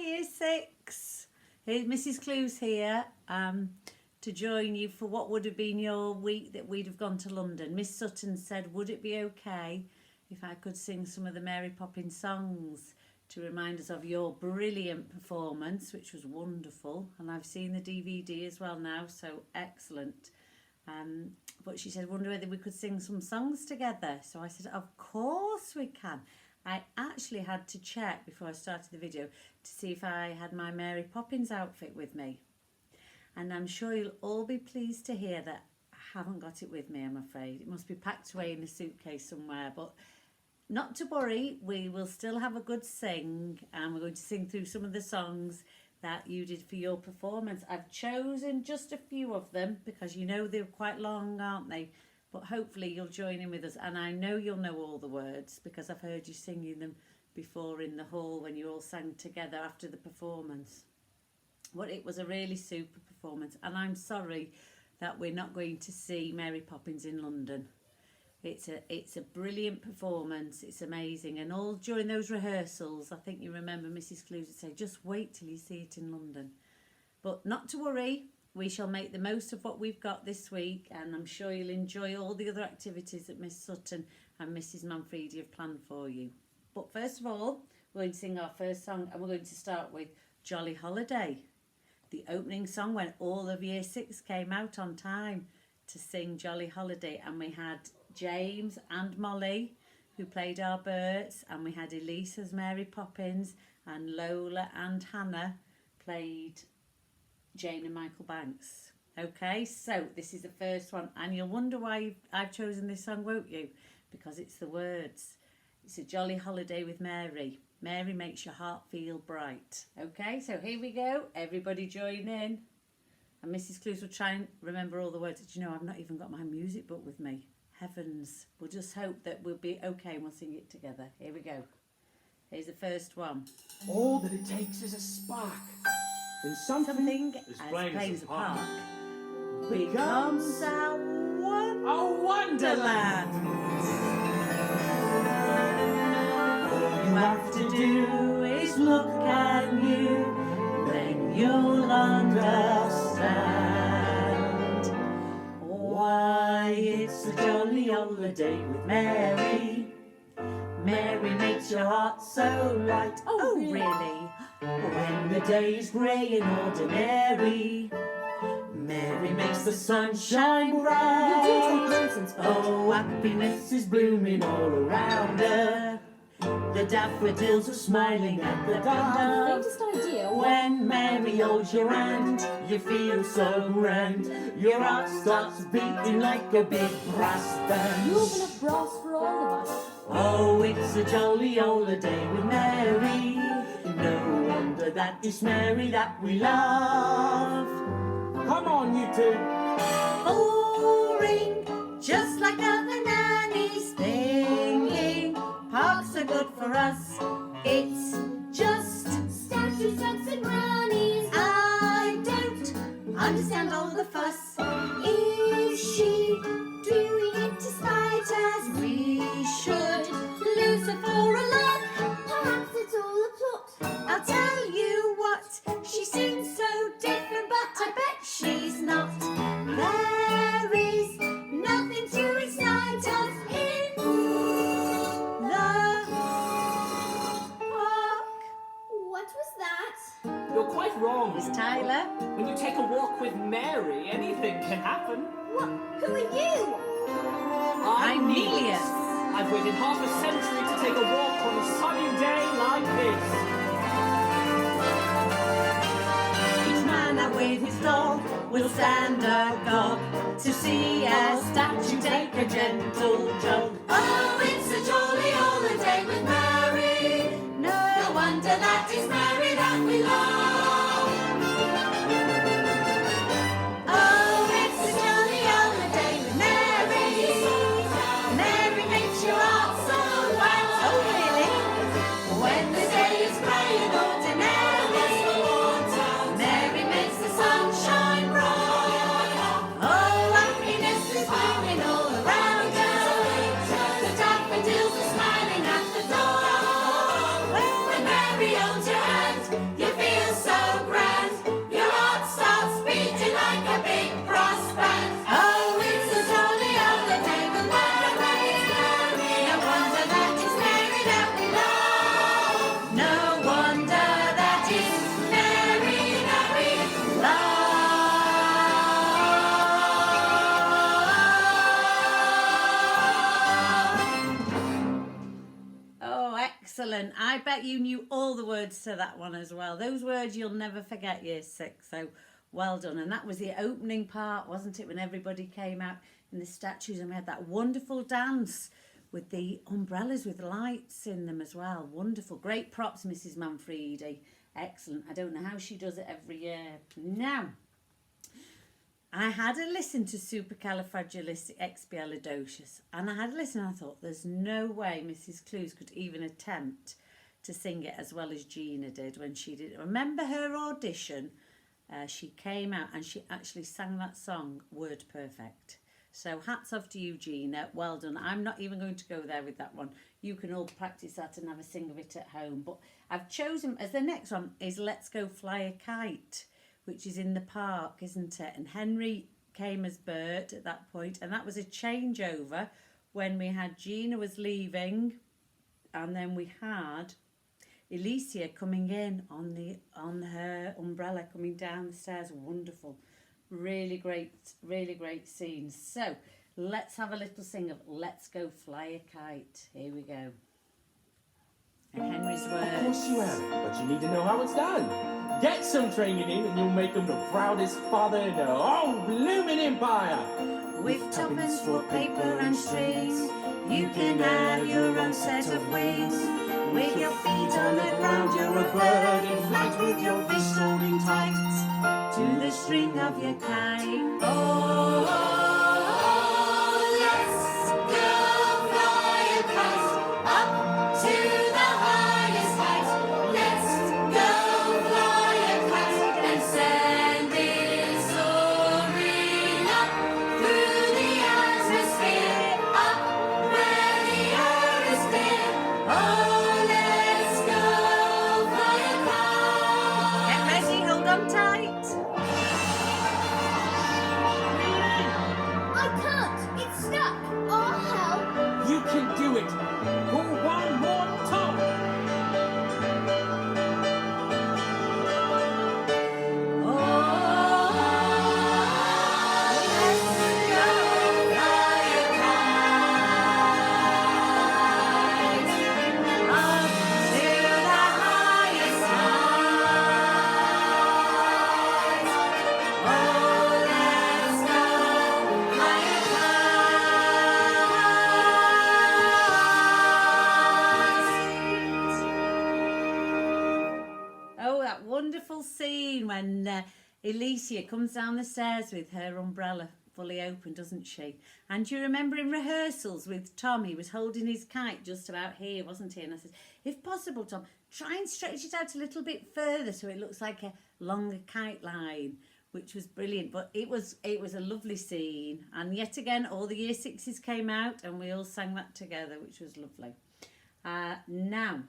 Year 6. Mrs. Clue's here to join you for what would have been your week that we'd have gone to London. Miss Sutton said, would it be okay if I could sing some of the Mary Poppins songs to remind us of your brilliant performance, which was wonderful. And I've seen the DVD as well now, so excellent. But she said, wonder whether we could sing some songs together. So I said, of course we can. I actually had to check before I started the video to see if I had my Mary Poppins outfit with me. And I'm sure you'll all be pleased to hear that I haven't got it with me, I'm afraid. It must be packed away in a suitcase somewhere. But not to worry, we will still have a good sing. And we're going to sing through some of the songs that you did for your performance. I've chosen just a few of them because you know they're quite long, aren't they? But hopefully you'll join in with us, and I know you'll know all the words because I've heard you singing them before in the hall when you all sang together after the performance. But it was a really super performance, and I'm sorry that we're not going to see Mary Poppins in London. It's a brilliant performance. It's amazing. And all during those rehearsals, I think you remember Mrs. Clue would say, just wait till you see it in London. But not to worry, we shall make the most of what we've got this week, and I'm sure you'll enjoy all the other activities that Miss Sutton and Mrs. Manfredi have planned for you. But first of all, we're going to sing our first song, and we're going to start with Jolly Holiday, the opening song when all of Year 6 came out on time to sing Jolly Holiday. And we had James and Molly who played our Berts, and we had Elise as Mary Poppins, and Lola and Hannah played Jane and Michael Banks. Okay, so this is the first one, and you'll wonder why I've chosen this song, won't you? Because it's the words. It's a jolly holiday with Mary. Mary makes your heart feel bright. Okay, so here we go. Everybody join in. And Mrs. Clues will try and remember all the words. Did you know I've not even got my music book with me? Heavens. We'll just hope that we'll be okay and we'll sing it together. Here we go. Here's the first one. All that it takes is a spark. And Something as plain as a park becomes a wonderland. All you have to do is look at you, then you'll understand why it's a jolly holiday with Mary. Mary makes your heart so light. Oh, really? When the day is grey and ordinary, Mary makes the sun shine bright. Oh, happiness is blooming all around her. The daffodils are smiling at the dawn. When Mary holds your hand, you feel so grand. Your heart starts beating like a big brass band. You open up brass for all of us. Oh, it's a jolly holiday with Mary. No wonder that it's Mary that we love. Come on, you two. Boring, just like other nannies thinking parks are good for us. It's just Statues, ducks and brownies. I don't understand all the fuss. Is she doing it to spite us? We should lose her for a look. Perhaps it's all a plot. I'll tell you what, she seems so different, but I bet she's not. There is nothing to excite us in the park. What was that? You're quite wrong. Miss Tyler? When you take a walk with Mary, anything can happen. What? Who are you? I'm Nelius. I've waited half a century to take a walk on a sunny day like this. Each man out with his dog will stand agog to see a statue take a gentle jog. Oh, it's a jolly holiday with Mary. No wonder that it's Mary that we love. Oh, it's a jolly holiday with Mary. Mary makes your heart so bright. Oh, really? When the day is grey and ordinary, Mary makes the sun shine bright. Oh, happiness is blooming all around her. The daffodils are smiling at the door. When Mary holds your hand, you feel And I bet you knew all the words to that one as well. Those words you'll never forget, year 6. So well done. And that was the opening part, wasn't it, when everybody came out in the statues and we had that wonderful dance with the umbrellas with lights in them as well. Wonderful. Great props, Mrs. Manfredi. Excellent. I don't know how she does it every year. Now, I had a listen to Supercalifragilisticexpialidocious, and I had a listen and I thought, there's no way Mrs. Clues could even attempt to sing it as well as Gina did when she did. Remember her audition? She came out and she actually sang that song word perfect. So hats off to you, Gina. Well done. I'm not even going to go there with that one. You can all practice that and have a sing of it at home. But I've chosen as the next one is Let's Go Fly a Kite, which is in the park, isn't it? And Henry came as Bert at that point, and that was a changeover when we had Gina was leaving, and then we had Alicia coming in on her umbrella coming down the stairs. Wonderful. Really great scenes. So let's have a little sing of Let's Go Fly a Kite. Here we go. And Henry's words. Of course you have, but you need to know how it's done. Get some training in and you'll make them the proudest father in the whole blooming empire. With tuppence for paper and strings, you can have your own set of wings. With your feet on the ground, you're a bird in flight with your fish holding tight to the string of your kite. Oh, let's go fly a kite up to the highest height. Let's go fly a kite and send it soaring up through the atmosphere, up where the air is clear. Oh, let's go fly a kite. Get ready, hold on tight. I can't. It's stuck. Oh, help. You can do it. Go one more time. Oh, let's go fly a kite up to the highest height. Oh, let's go fly a kite. Oh, that wonderful scene when Alicia comes down the stairs with her umbrella fully open, doesn't she? And you remember in rehearsals with Tom, he was holding his kite just about here, wasn't he? And I said, if possible, Tom, try and stretch it out a little bit further so it looks like a longer kite line, which was brilliant. But it was a lovely scene. And yet again, all the year 6s came out and we all sang that together, which was lovely. Now,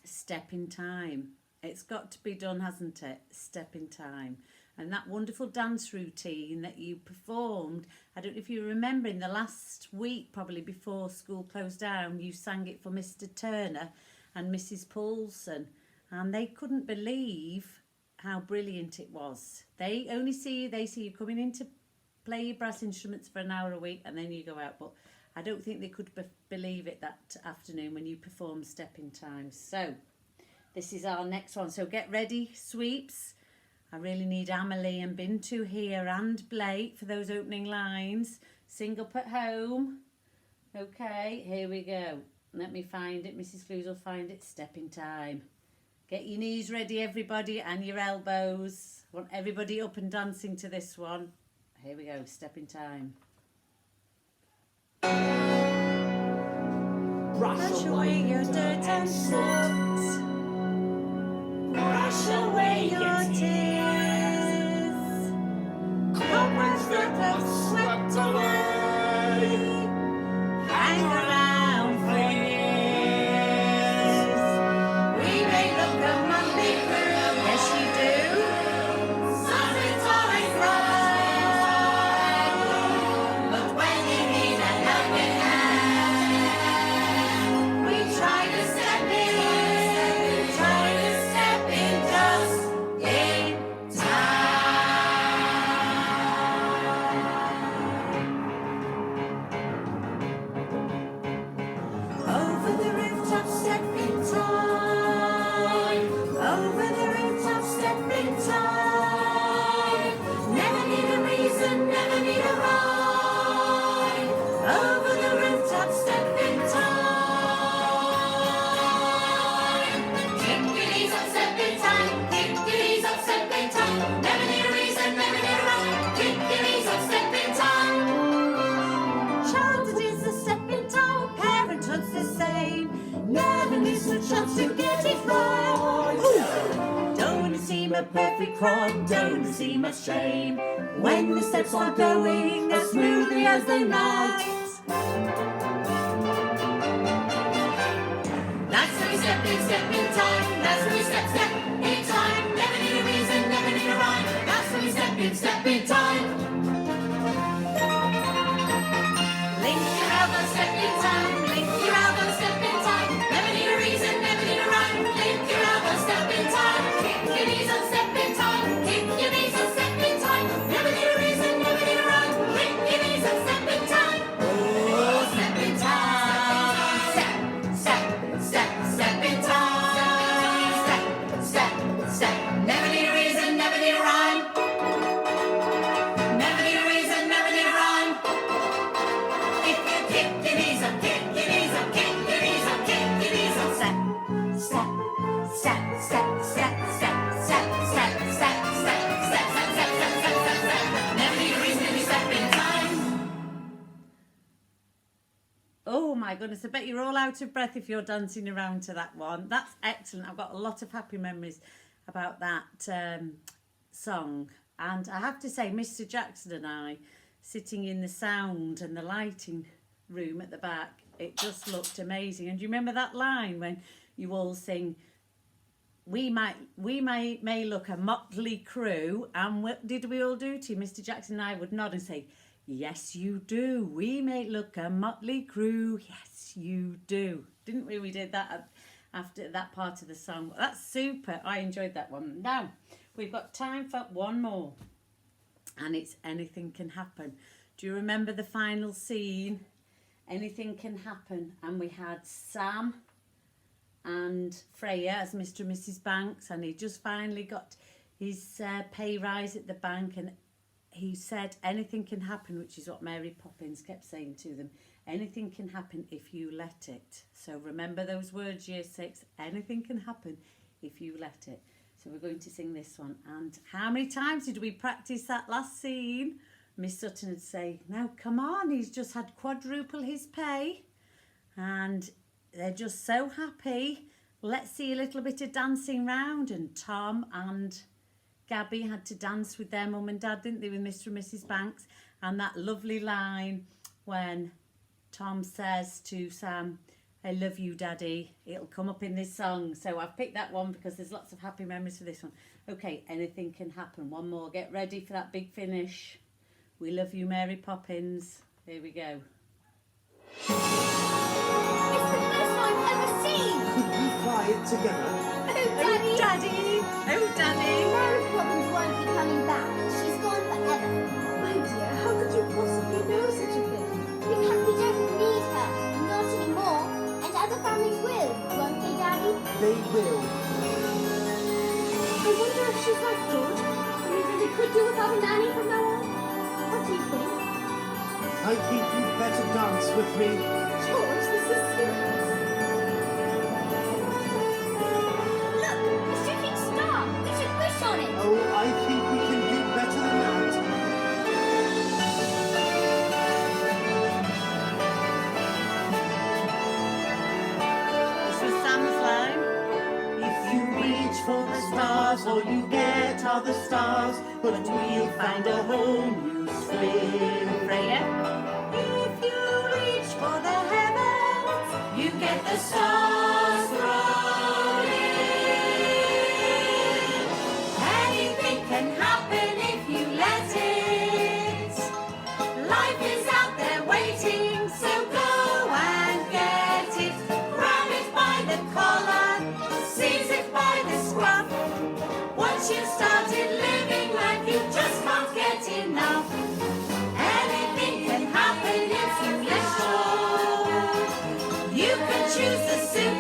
Step in Time. It's got to be done, hasn't it? Step in Time. And that wonderful dance routine that you performed, I don't know if you remember in the last week, probably before school closed down, you sang it for Mr. Turner and Mrs. Paulson. And they couldn't believe how brilliant it was. They see you coming in to play your brass instruments for an hour a week and then you go out. But I don't think they could believe it that afternoon when you performed Step in Time. So this is our next one. So get ready, sweeps. I really need Amelie and Bintu here and Blake for those opening lines. Sing up at home. Okay, here we go. Let me find it. Mrs. Clues will find it. Step in Time. Get your knees ready, everybody, and your elbows. I want everybody up and dancing to this one. Here we go. Step in Time. Brush away your dirt and soot. Brush away your tears. Cobwebs that have swept away. Hang around for years. We may look a Monday through. Yes, you do. Solitary cry. But when you need a helping hand, we try to step in. you get it right. Don't seem a perfect crime, don't seem a shame when the steps aren't going as smoothly as they might. That's how we step in time. That's how we step in time. Never need a reason, never need a rhyme. That's how we step in time. Link your elbow, step in time. Link your elbow, step in time. Never need a reason, never need a rhyme. Link your elbow, step in time. Kick your knees and step in time. Kick your knees and step in time. Never need a reason, never need a rhyme. Link your knees and step in time. Oh, step in time. Step in time. Step. Never need a reason, never need a rhyme. Never need a reason, never need a rhyme. If you kick your knees up, kick your knees up, kick your knees up, kick your knees up. Step. Never need a reason, every step in time. Oh my goodness, I bet you're all out of breath if you're dancing around to that one. That's excellent. I've got a lot of happy memories about that song. And I have to say, Mr. Jackson and I, sitting in the sound and the lighting room at the back, it just looked amazing. And do you remember that line when you all sing, we may look a motley crew, and what did we all do to you? Mr. Jackson and I would nod and say, yes, you do. We may look a motley crew. Yes, you do. Didn't we? We did that after that part of the song. That's super. I enjoyed that one. Now, we've got time for one more. And it's Anything Can Happen. Do you remember the final scene? Anything Can Happen. And we had Sam and Freya as Mr. and Mrs. Banks. And he just finally got his pay rise at the bank. And he said, anything can happen, which is what Mary Poppins kept saying to them. Anything can happen if you let it. So remember those words, year 6. Anything can happen if you let it. So we're going to sing this one. And how many times did we practice that last scene? Miss Sutton would say, now come on, he's just had quadruple his pay. And they're just so happy. Let's see a little bit of dancing round. And Tom and Gabby had to dance with their mum and dad, didn't they, with Mr. and Mrs. Banks? And that lovely line when Tom says to Sam, I love you, Daddy. It'll come up in this song. So I've picked that one because there's lots of happy memories for this one. Okay, Anything Can Happen. One more. Get ready for that big finish. We love you, Mary Poppins. Here we go. It's the best I've ever seen. Could we fly it together? Oh, Daddy. Oh, Daddy. Mary Poppins won't be coming back. She's gone forever. My dear, how could you possibly know such a thing? Because we don't need her. Not anymore. And other families will, won't they, Daddy? They will. I wonder if she's like good, and we really could do without a nanny from now on. What do you think? I think you'd better dance with me. George, this is serious. Look, a shooting star. We should wish on it. Oh, I think we can do better than that. This was Sam's line. If you reach for the stars, all you get are the stars, but we'll find a home usefully. Freya. If you reach for the heavens, you get the stars thrown in. Anything can happen if you let it. Life is out there waiting, so go and get it. Grab it by the collar, seize it by the scruff. Once you've started living life, you just can't get enough. Anything can happen if you let go. You can choose the super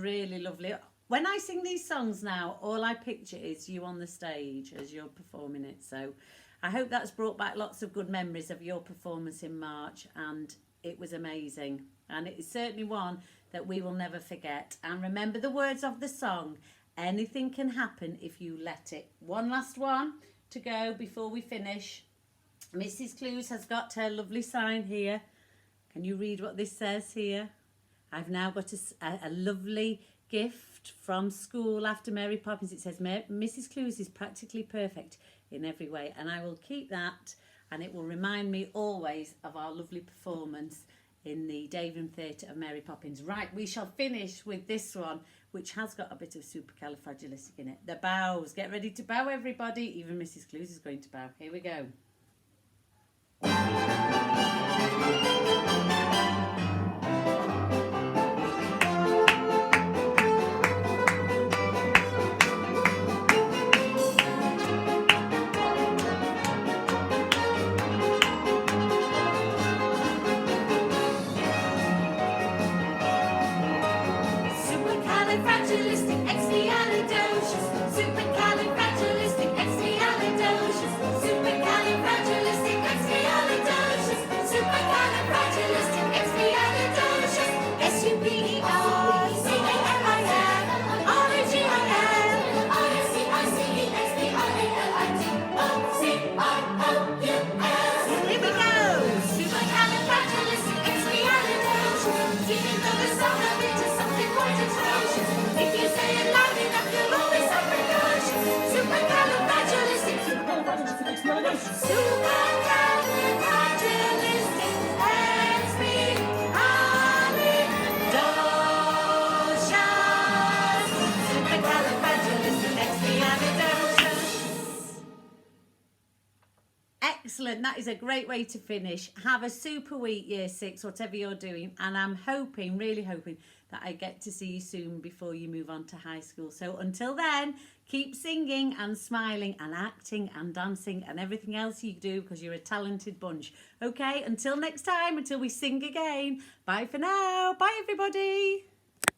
really lovely. When I sing these songs now, all I picture is you on the stage as you're performing it. So I hope that's brought back lots of good memories of your performance in March, and it was amazing. And it's certainly one that we will never forget. And remember the words of the song, anything can happen if you let it. One last one to go before we finish. Mrs. Clues has got her lovely sign here. Can you read what this says here? I've now got a lovely gift from school after Mary Poppins. It says, Mrs. Clues is practically perfect in every way. And I will keep that, and it will remind me always of our lovely performance in the Davenham Theatre of Mary Poppins. Right, we shall finish with this one, which has got a bit of supercalifragilistic in it. The bows. Get ready to bow, everybody. Even Mrs. Clues is going to bow. Here we go. Supercalifragilisticexpialidocious. Supercalifragilisticexpialidocious. Supercalifragilisticexpialidocious. Supercalifragilisticexpialidocious. SUPERCALIFRAGILISTICEXPIALIDOCIOUS. Here we go. Supercalifragilisticexpialidocious. Even though the sound of it is something quite atrocious, if you say it loud enough, you'll always sound precocious. Supercalifragilisticexpialidocious. Excellent. That is a great way to finish. Have a super week, year 6, whatever you're doing. And I'm hoping, really hoping, that I get to see you soon before you move on to high school. So until then, keep singing and smiling and acting and dancing and everything else you do, because you're a talented bunch. Okay, until next time, until we sing again. Bye for now. Bye, everybody.